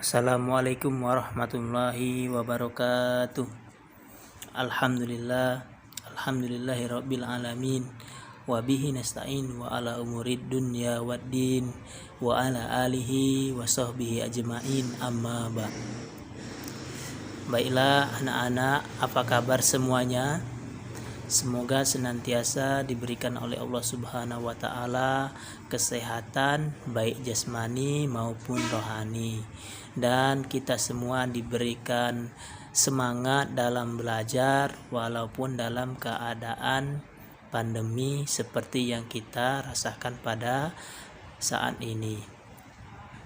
Assalamualaikum warahmatullahi wabarakatuh. Alhamdulillah, alhamdulillahirabbil alamin. Wa bihi nasta'in wa ala umurid dunya waddin wa ala alihi wa sahbihi ajmain, amma ba'. Baiklah anak-anak, apa kabar semuanya? Semoga senantiasa diberikan oleh Allah Subhanahu wa taala kesehatan baik jasmani maupun rohani, dan kita semua diberikan semangat dalam belajar walaupun dalam keadaan pandemi seperti yang kita rasakan pada saat ini.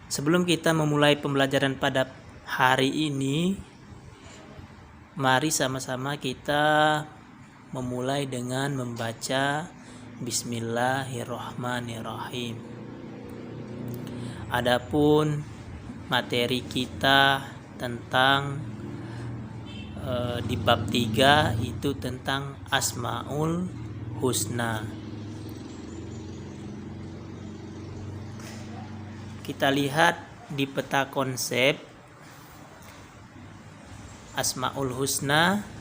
Sebelum kita memulai pembelajaran pada hari ini, mari sama-sama kita memulai dengan membaca Bismillahirrahmanirrahim. Adapun materi kita tentang di bab 3 itu tentang Asmaul Husna. Kita lihat di peta konsep Asmaul Husna.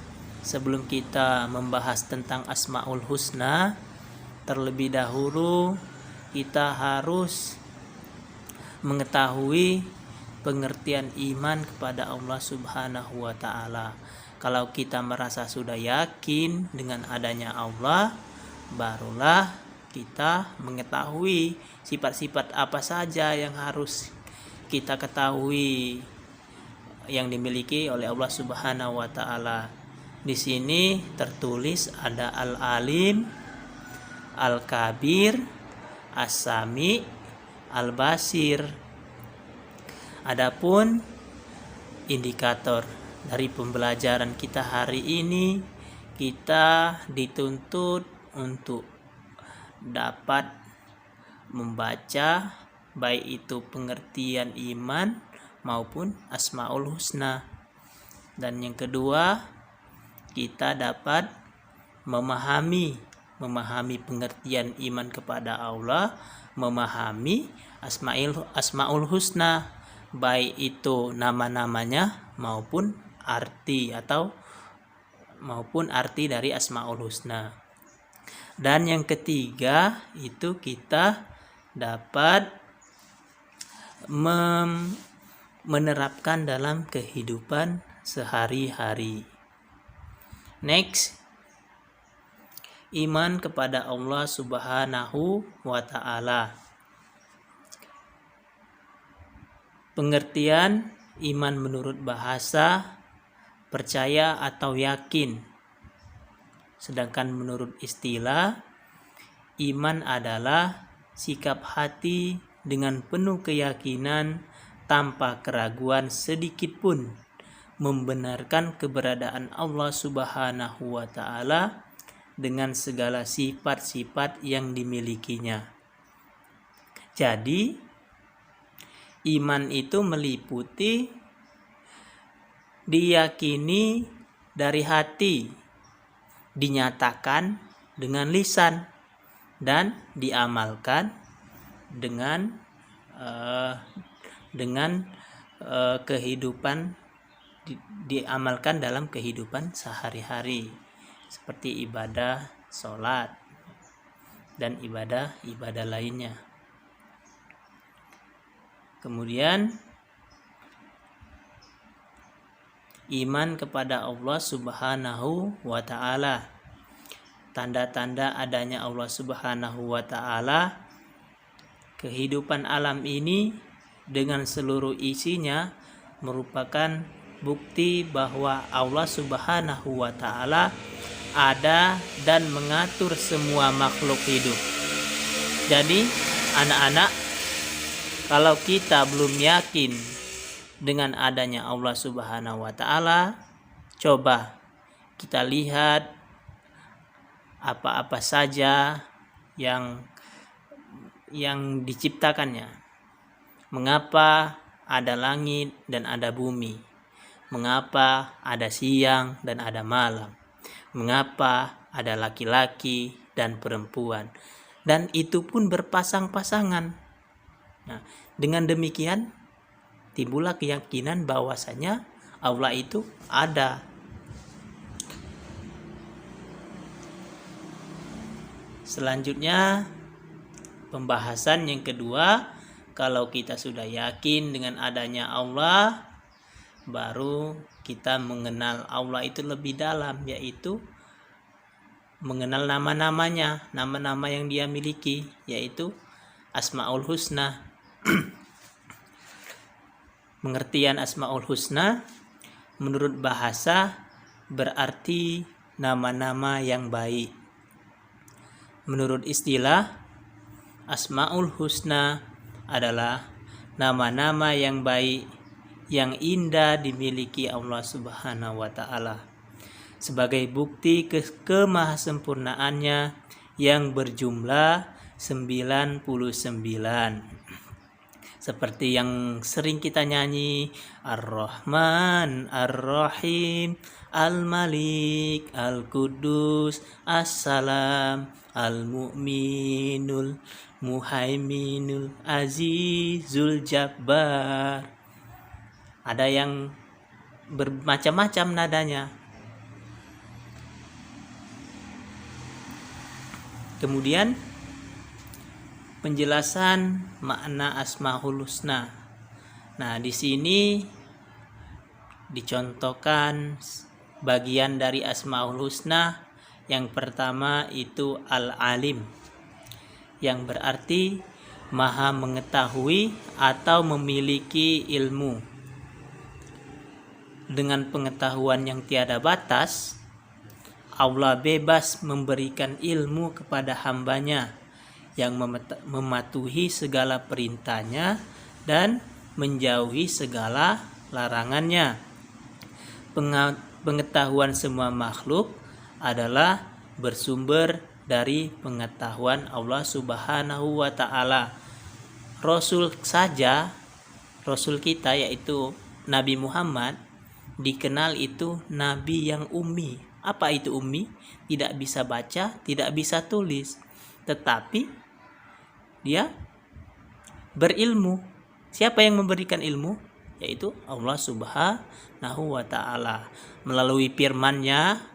Sebelum kita membahas tentang Asmaul Husna, terlebih dahulu kita harus mengetahui pengertian iman kepada Allah Subhanahu wa taala. Kalau kita merasa sudah yakin dengan adanya Allah, barulah kita mengetahui sifat-sifat apa saja yang harus kita ketahui yang dimiliki oleh Allah Subhanahu wa taala. Di sini tertulis ada Al-Alim, Al-Kabir, As-Sami, Al-Basir. Adapun indikator dari pembelajaran kita hari ini, kita dituntut untuk dapat membaca baik itu pengertian iman maupun Asmaul Husna. Dan yang kedua, kita dapat memahami pengertian iman kepada Allah, memahami Asmaul Husna, baik itu nama-namanya maupun arti dari Asmaul Husna. Dan yang ketiga itu kita dapat menerapkan dalam kehidupan sehari-hari. Next, iman kepada Allah Subhanahu wa taala. Pengertian iman menurut bahasa percaya atau yakin. Sedangkan menurut istilah, iman adalah sikap hati dengan penuh keyakinan tanpa keraguan sedikit pun membenarkan keberadaan Allah Subhanahu wa taala dengan segala sifat-sifat yang dimilikinya. Jadi, iman itu meliputi diyakini dari hati, dinyatakan dengan lisan, dan diamalkan dengan kehidupan, diamalkan dalam kehidupan sehari-hari seperti ibadah sholat dan ibadah lainnya. Kemudian iman kepada Allah Subhanahu wa taala. Tanda-tanda adanya Allah Subhanahu wa taala, kehidupan alam ini dengan seluruh isinya merupakan bukti bahwa Allah Subhanahu wa taala ada dan mengatur semua makhluk hidup. Jadi anak-anak, kalau kita belum yakin dengan adanya Allah Subhanahu wa taala, coba kita lihat apa-apa saja yang diciptakannya. Mengapa ada langit dan ada bumi? Mengapa ada siang dan ada malam? Mengapa ada laki-laki dan perempuan? Dan itu pun berpasang-pasangan. Nah, dengan demikian timbullah keyakinan bahwasanya Allah itu ada. Selanjutnya pembahasan yang kedua, kalau kita sudah yakin dengan adanya Allah, baru kita mengenal Allah itu lebih dalam, yaitu mengenal nama-namanya, nama-nama yang dia miliki, yaitu Asmaul Husna. Pengertian Asmaul Husna menurut bahasa berarti nama-nama yang baik. Menurut istilah, Asmaul Husna adalah nama-nama yang baik yang indah dimiliki Allah Subhanahu wa Ta'ala sebagai bukti kemahasempurnaannya yang berjumlah 99. Seperti yang sering kita nyanyi, Ar-Rahman, Ar-Rahim, Al-Malik, Al-Qudus, As-Salam, Al-Mu'minul, Muhaiminul, Azizul Jabbar. Ada yang bermacam-macam nadanya. Kemudian penjelasan makna Asmaul Husna. Nah, di sini dicontohkan bagian dari Asmaul Husna. Yang pertama itu Al-Alim, yang berarti maha mengetahui atau memiliki ilmu. Dengan pengetahuan yang tiada batas, Allah bebas memberikan ilmu kepada hambanya yang mematuhi segala perintahnya dan menjauhi segala larangannya. Pengetahuan semua makhluk adalah bersumber dari pengetahuan Allah Subhanahu wa Ta'ala. Rasul saja, Rasul kita yaitu Nabi Muhammad, dikenal itu Nabi yang ummi. Apa itu ummi? Tidak bisa baca, tidak bisa tulis, tetapi dia berilmu. Siapa yang memberikan ilmu? Yaitu Allah Subhanahu wa Ta'ala melalui firman-Nya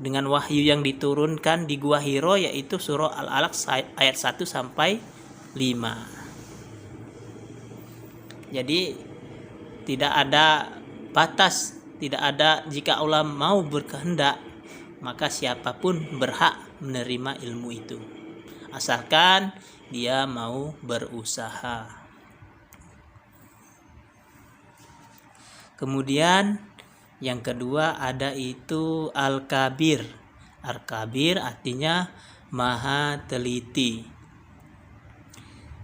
dengan wahyu yang diturunkan di Gua Hiro, yaitu surah Al-Alaq ayat 1 sampai 5. Jadi tidak ada batas, tidak ada, jika Allah mau berkehendak maka siapapun berhak menerima ilmu itu, asalkan dia mau berusaha. Kemudian yang kedua ada itu Al-Kabir. Al-Kabir artinya maha teliti.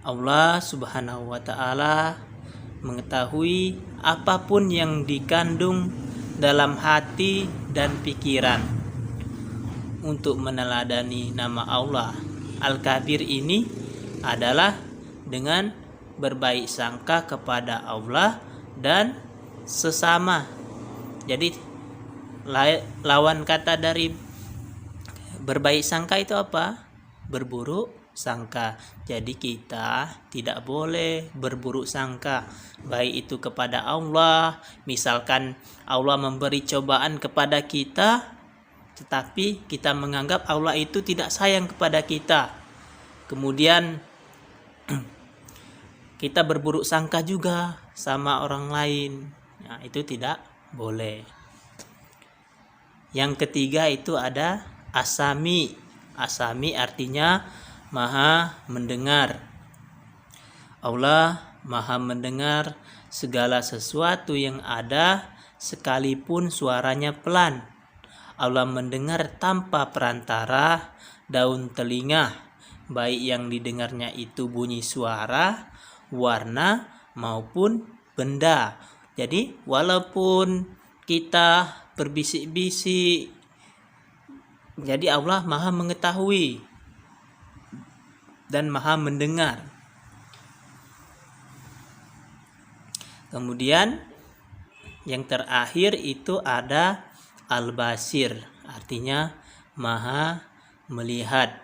Allah Subhanahu wa Ta'ala mengetahui apapun yang dikandung dalam hati dan pikiran. Untuk meneladani nama Allah Al-Kabir ini adalah dengan berbaik sangka kepada Allah dan sesama. Jadi lawan kata dari berbaik sangka itu apa? Berburuk sangka. Jadi kita tidak boleh berburuk sangka, baik itu kepada Allah. Misalkan Allah memberi cobaan kepada kita, tetapi kita menganggap Allah itu tidak sayang kepada kita, kemudian kita berburuk sangka juga sama orang lain. Nah, itu tidak boleh. Yang ketiga itu ada Asami. Asami artinya maha mendengar. Allah maha mendengar segala sesuatu yang ada sekalipun suaranya pelan. Allah mendengar tanpa perantara daun telinga, baik yang didengarnya itu bunyi suara, warna maupun benda. Jadi walaupun kita berbisik-bisik, jadi Allah maha mengetahui dan maha mendengar. Kemudian yang terakhir itu ada Al-Basir, artinya maha melihat.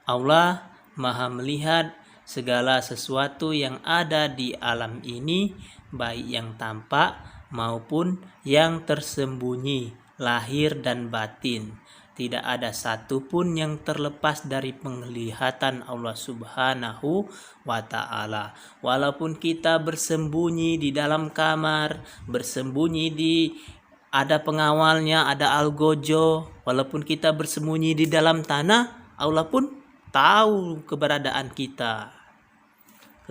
Allah maha melihat segala sesuatu yang ada di alam ini, baik yang tampak maupun yang tersembunyi, lahir dan batin. Tidak ada satupun yang terlepas dari penglihatan Allah Subhanahu wa Ta'ala. Walaupun kita bersembunyi di dalam kamar, bersembunyi ada pengawalnya, ada algojo, walaupun kita bersembunyi di dalam tanah, Allah pun tahu keberadaan kita.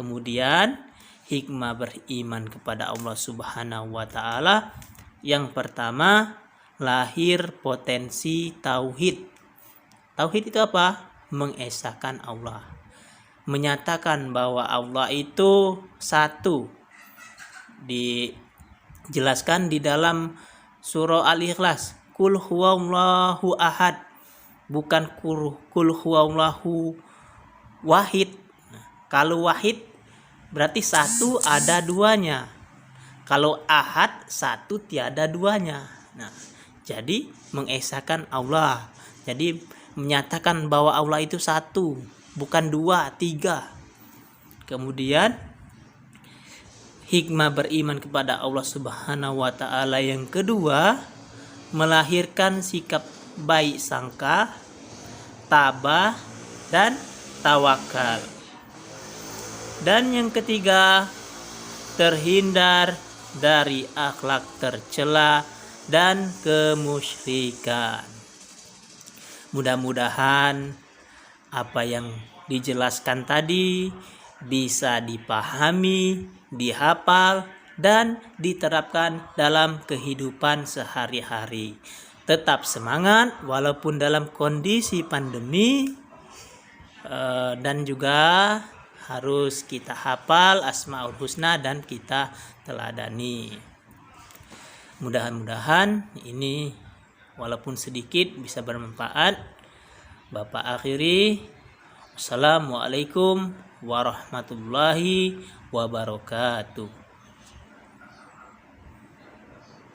Kemudian hikmah beriman kepada Allah Subhanahu wa Ta'ala, yang pertama, lahir potensi tauhid. Tauhid itu apa? Mengesahkan Allah, menyatakan bahwa Allah itu satu. Dijelaskan di dalam surah Al-Ikhlas, Qul huwallahu ahad, bukan Qul huwallahu wahid. Kalau wahid berarti satu ada duanya. Kalau ahad satu tiada duanya. Nah, jadi mengesahkan Allah. Jadi menyatakan bahwa Allah itu satu, bukan dua, tiga. Kemudian hikmah beriman kepada Allah Subhanahu wa Ta'ala yang kedua, melahirkan sikap baik sangka, tabah, dan tawakal. Dan yang ketiga, terhindar dari akhlak tercela dan kemusyrikan. Mudah-mudahan apa yang dijelaskan tadi bisa dipahami, dihafal, dan diterapkan dalam kehidupan sehari-hari. Tetap semangat walaupun dalam kondisi pandemi, dan juga harus kita hafal Asmaul Husna dan kita teladani. Mudah-mudahan ini walaupun sedikit bisa bermanfaat. Bapak akhiri, Assalamualaikum warahmatullahi wabarakatuh.